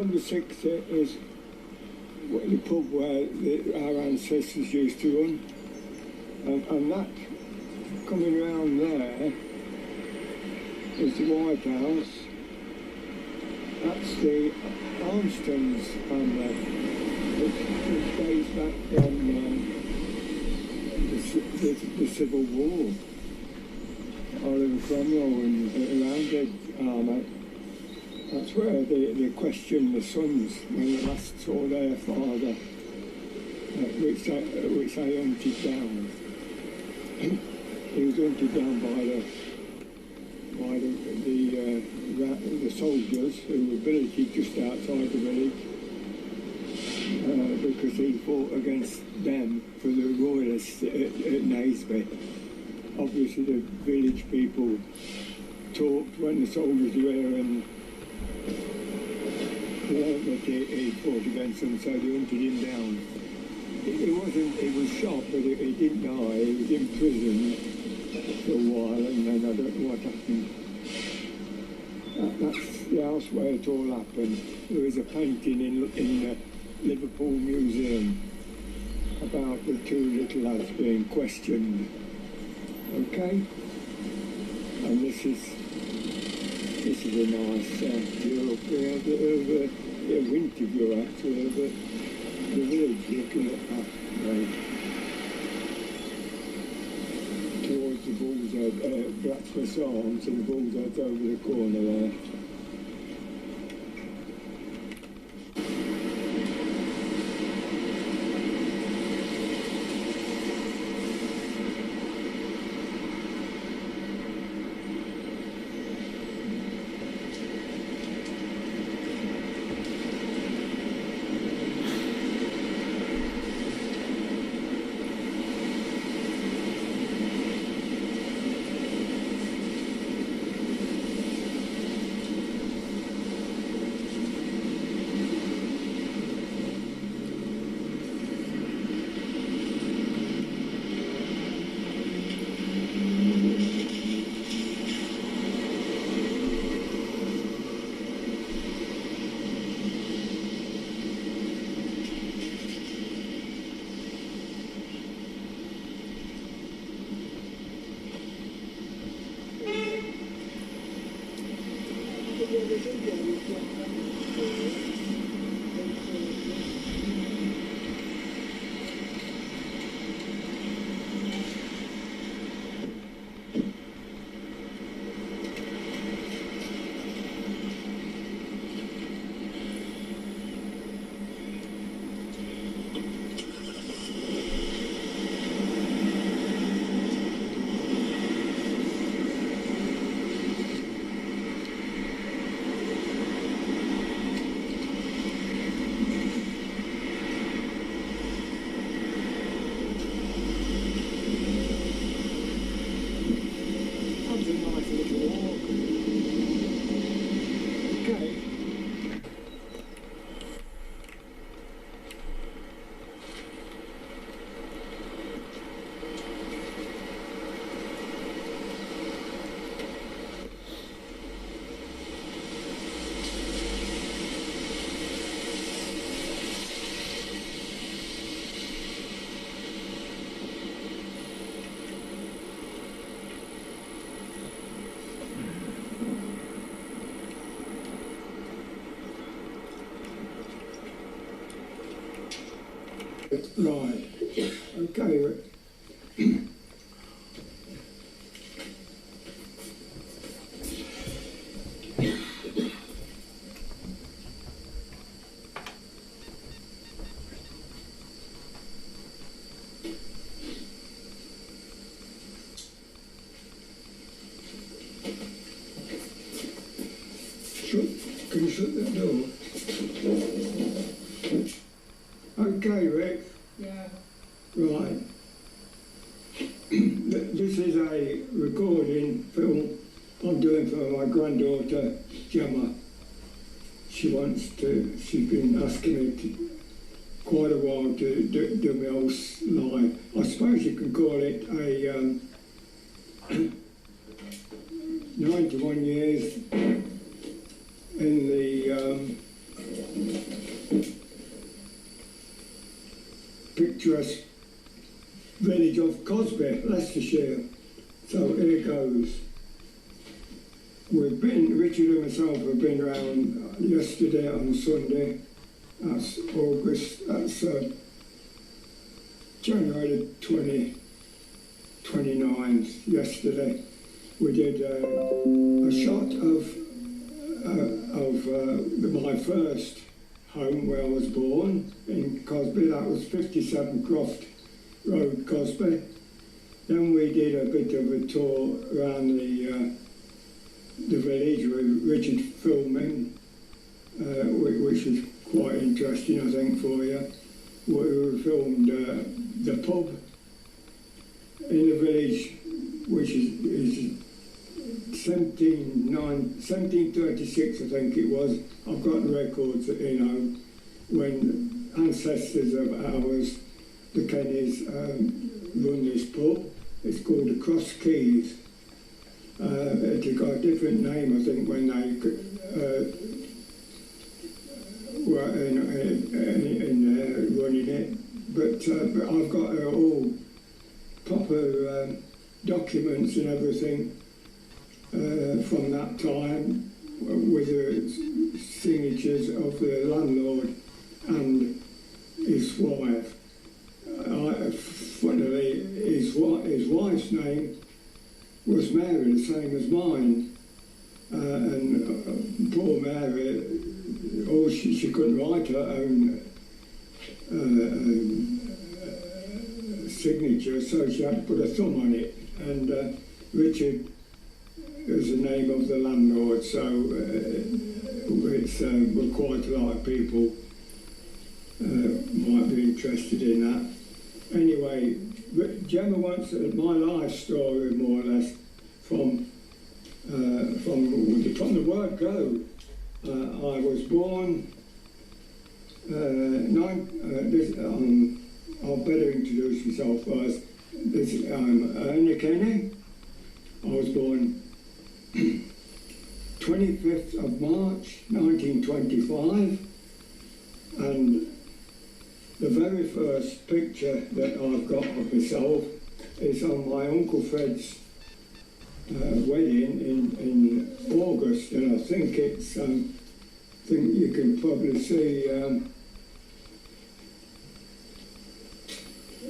number 6 is the pub where our ancestors used to run, and that coming round there is the White House. That's the Armstrongs family, which dates back from the Civil War. Oliver Cromwell and around the army. That's where they questioned the sons when they last saw their father, which they hunted down. He was hunted down by the soldiers who were billeted just outside the village, because he fought against them for the royalists at Naseby. Obviously the village people talked when the soldiers were there and learned that he fought against them, so they hunted him down. He was shot, but he didn't die. He was imprisoned for a while, and then I don't know what happened. That's the house where it all happened. There is a painting in the Liverpool Museum about the 2 little lads being questioned. Okay? And this is a nice view up there, a winter view actually, but the village looking at that way towards the Bull's Head, Blacksmith's Arms, and the Bull's Head's over the corner there. Right, okay. Can you shut that door? Okay, Rick. Yeah. Right. This is a recording film I'm doing for my granddaughter, Gemma. She's been asking me quite a while to do my old live. I suppose you can call it a 91 years in the picturesque village of Cosby, Leicestershire. So here goes. Richard and myself have been around yesterday on Sunday. That's January 29th, yesterday. We did a shot of my first home where I was born in Cosby. That was 57 Croft Road, Cosby. Then we did a bit of a tour around the village with Richard filming, which is quite interesting, I think, for you. We filmed the pub in the village, which is 1736, I think it was. I've got the records, when ancestors of ours, the Kenneys, run this pub. It's called the Cross Keys. It got a different name, I think, when they were in running it. But I've got all proper documents and everything from that time, with the signatures of the landlord and his wife. Funnily, his wife's name was Mary, the same as mine. And poor Mary, she couldn't write her own signature, so she had to put a thumb on it. And Richard is the name of the landlord, so we're quite a lot of people might be interested in that. Anyway, Gemma wants my life story, more or less, from the word go. I was born. I'll better introduce myself first. I'm Earnest Kenney. I was born 25th of March 1925, and the very first picture that I've got of myself is on my Uncle Fred's wedding in August, and I think it's, I think you can probably see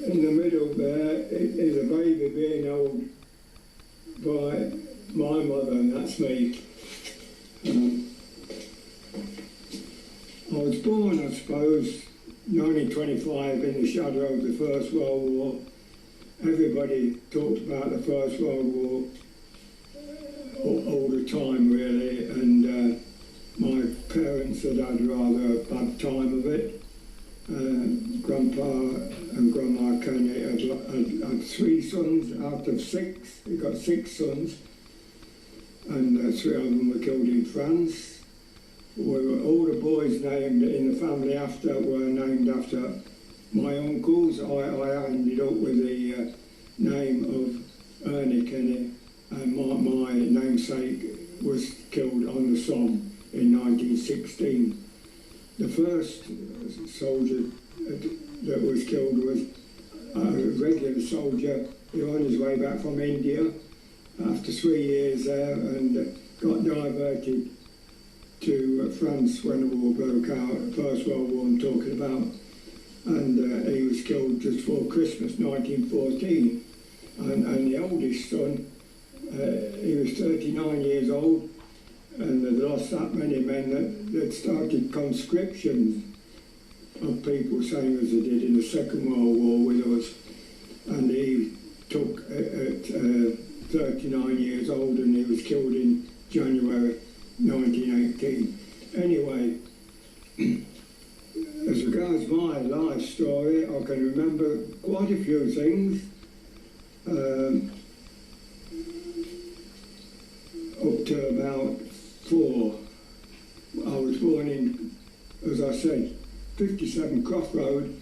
in the middle there is a baby being held by my mother, and that's me. I was born, I suppose, 1925, in the shadow of the First World War. Everybody talked about the First World War all the time, really, and my parents had rather a bad time of it. Grandpa and Grandma Kenney had 3 sons out of 6. He got 6 sons, and 3 of them were killed in France. All the boys named in the family after were named after my uncles. I ended up with the name of Earnest Kenney, and my namesake was killed on the Somme in 1916. The first soldier that was killed was a regular soldier. He was on his way back from India after 3 years there, and got diverted to France when the war broke out, First World War I'm talking about, and he was killed just before Christmas 1914. And the oldest son, he was 39 years old, and they'd lost that many men that started conscriptions of people, same as they did in the Second World War with us. And he took at 39 years old, and he was killed in January 1918. Anyway, as regards my life story, I can remember quite a few things. Up to about 4. I was born in, as I said, 57 Croft Road.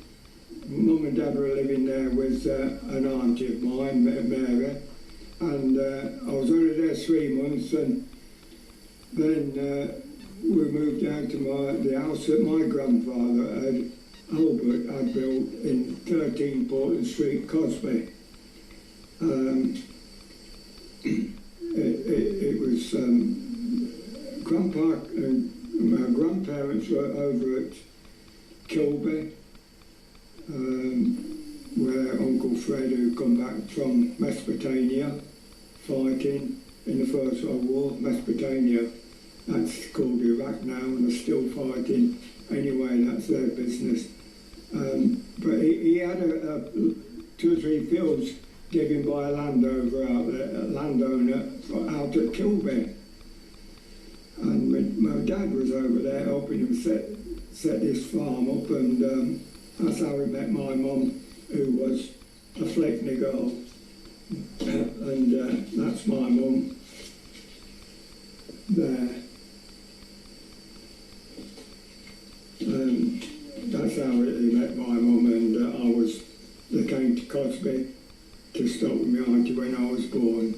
Mum and Dad were living there with an auntie of mine, Mary, and I was only there 3 months, and then we moved down to the house that my grandfather had Albert had built in 13 Portland Street, Cosby. It was Grandpa and my grandparents were over at Kilby, where Uncle Fred, who come back from Mesopotamia, fighting in the First World War. Mesopotamia, that's called Iraq now, and they're still fighting. Anyway, that's their business. But he had two or three fields given by a landowner out at Kilby. And my dad was over there helping him set this farm up, and that's how we met my mum, who was a Fleckney girl. And that's my mum there. That's how he met my mum, and they came to Cosby to stop with my auntie when I was born.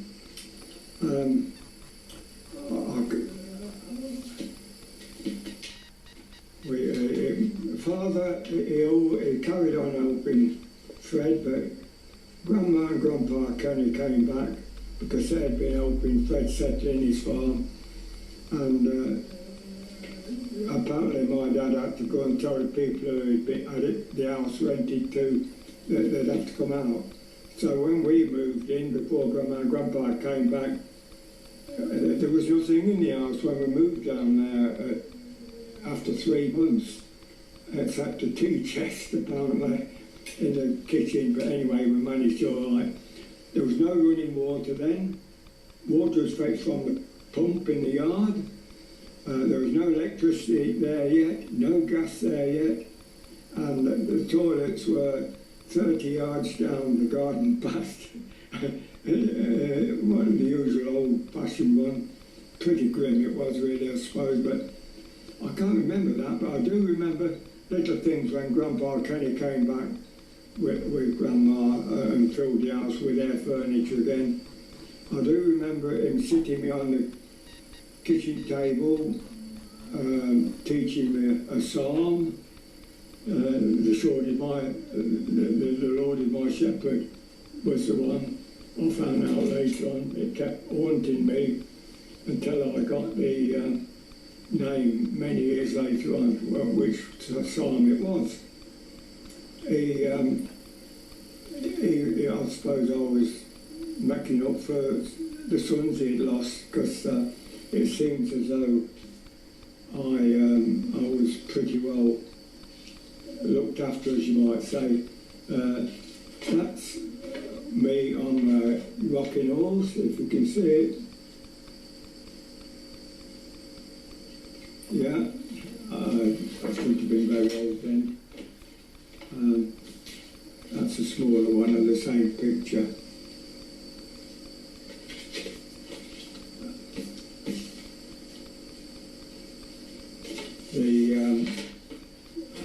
Father, he carried on helping Fred, but Grandma and Grandpa Kenney came back because they had been helping Fred settling his farm, and apparently my dad had to go and tell the people who had the house rented to that they'd have to come out. So when we moved in, before Grandma and Grandpa came back, there was nothing in the house when we moved down there after 3 months, except a tea chest apparently in the kitchen. But anyway, we managed all right. There was no running water then. Water was fetched from the pump in the yard. There was no electricity there yet, no gas there yet, and the toilets were 30 yards down the garden path. One of the usual old-fashioned one. Pretty grim it was really, I suppose, but I can't remember that, but I do remember little things when Grandpa Kenney came back with Grandma and filled the house with their furniture again. I do remember him sitting behind the kitchen table, teaching me a psalm. The Lord is my shepherd was the one. I found out later on. It kept haunting me until I got the name many years later on, which psalm it was. I suppose I was making up for the sons he'd lost, because it seems as though I was pretty well looked after, as you might say. That's me on a rocking horse, if you can see it. Yeah, I should have been very old then. That's a smaller one of the same picture.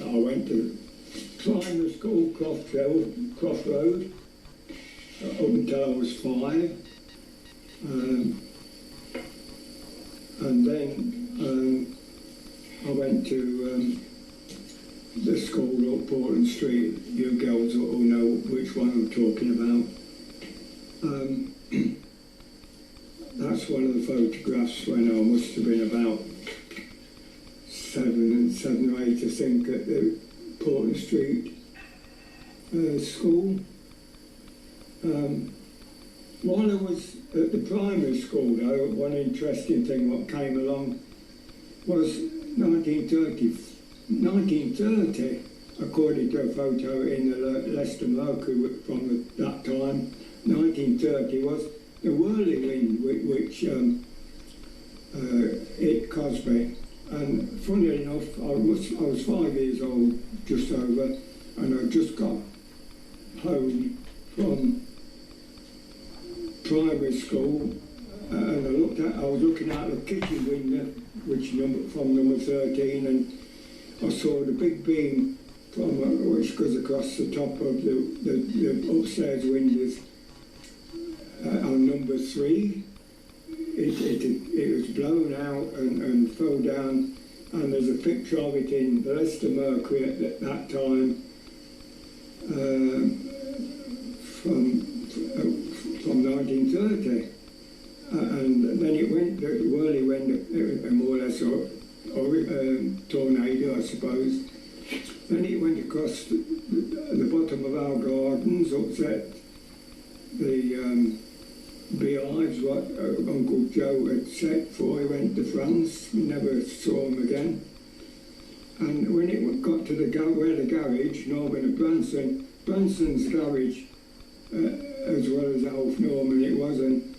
I went to primary school, Crossroad, up until I was 5. And then I went to the school up Portland Street. You girls all know which one I'm talking about. That's one of the photographs when I must have been about 7 or 8, I think, at the Portland Street school. While I was at the primary school, though, one interesting thing what came along was 1930, according to a photo in the Leicester Mercury from that time. 1930 was the whirlwind which hit Cosby. And funnily enough, I was 5 years old, just over, and I just got home from primary school, and I was looking out the kitchen window, which from number 13, and I saw the big beam which goes across the top of the upstairs windows on number 3. It was blown out and fell down and there's a picture of it in the Leicester Mercury at that time, from 1930. And then it went, the whirly went more or less tornado, I suppose. Then it went across the bottom of our gardens, upset the beehives what Uncle Joe had set before he went to France. We never saw him again. And when it got to where the garage, Norman and Branson's garage, as well as Alf Norman it was, and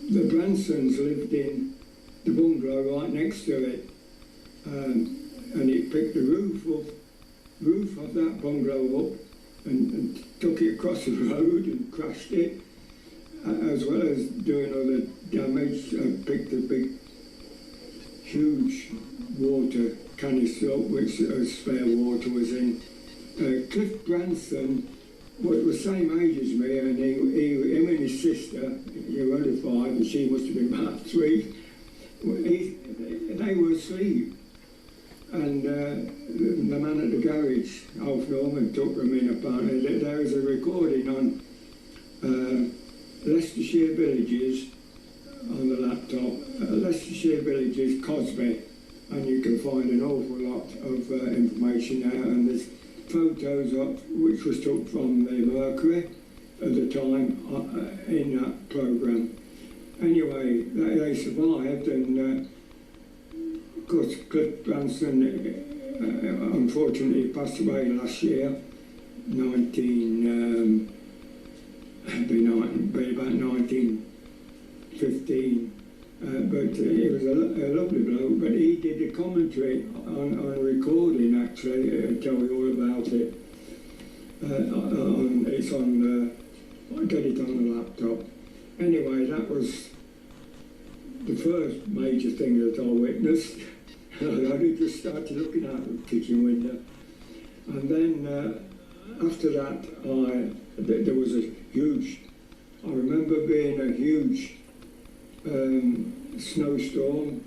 the Bransons lived in the bungalow right next to it, and he picked the roof of that bungalow up and took it across the road and crashed it, as well as doing other damage. Picked a big, huge water canister up, which spare water was in. Cliff Branson was the same age as me, and him and his sister, he was only 5, and she must have been about 3. They were asleep, and the man at the garage, Alf Norman, took them in. Apparently, there was a recording on Leicestershire Villages on the laptop. Leicestershire Villages, Cosby, and you can find an awful lot of information there. And there's photos of which was took from the Mercury at the time in that programme. Anyway, they survived, and of course Cliff Branson unfortunately passed away last year, be about 1915. But he was a lovely bloke, but he did a commentary on a recording, actually. I'll tell you all about it. It's on I get it on the laptop. Anyway, that was the first major thing that I witnessed. I just started looking out the kitchen window. And then after that, there was a huge, I remember being a huge snowstorm.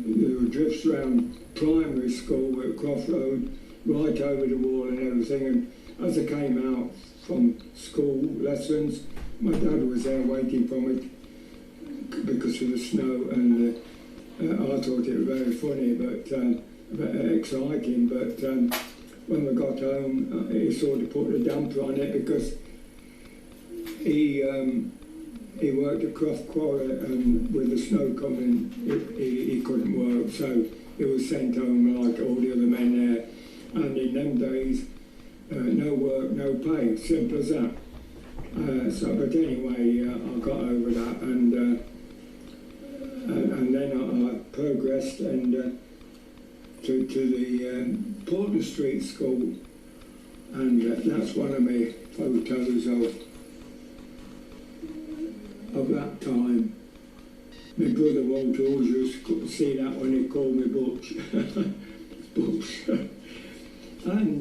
There were drifts around primary school at Croft Road, right over the wall and everything. And as I came out from school lessons, my dad was there waiting for me because of the snow, and I thought it was very funny, but exciting. But when we got home, he sort of put a damper on it, because he worked at Croft Quarry, and with the snow coming, he couldn't work, so he was sent home like all the other men there. And in them days, no work, no pay, simple as that. But anyway, I got over that, and then I progressed and to the Portland Street School, and that's one of my photos of that time. My brother Walter always used to see that when he called me Butch. Butch. And